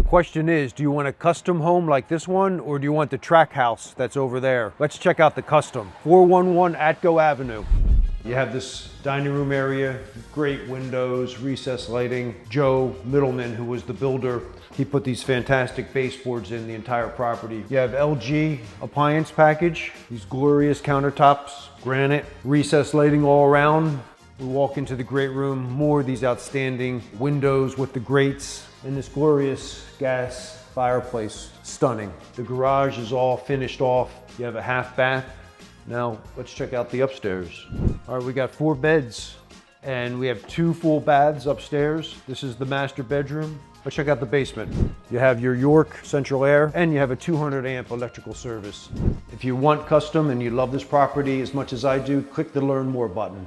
question is, do you want a custom home like this one, or do you want the track house that's over there? Let's check out the custom. 411 Atco Avenue. You have this dining room area, great windows, recessed lighting. Joe Middleman, who was the builder, he put these fantastic baseboards in the entire property. You have LG appliance package, these glorious countertops, granite, recessed lighting all around. We walk into the great room, more of these outstanding windows with the grates, and this glorious gas fireplace, stunning. The garage is all finished off. You have a half bath. Now, let's check out the upstairs. All right, we got 4 beds and we have 2 full baths upstairs. This is the master bedroom. Let's check out the basement. You have your York central air and you have a 200 amp electrical service. If you want custom and you love this property as much as I do, click the Learn More button.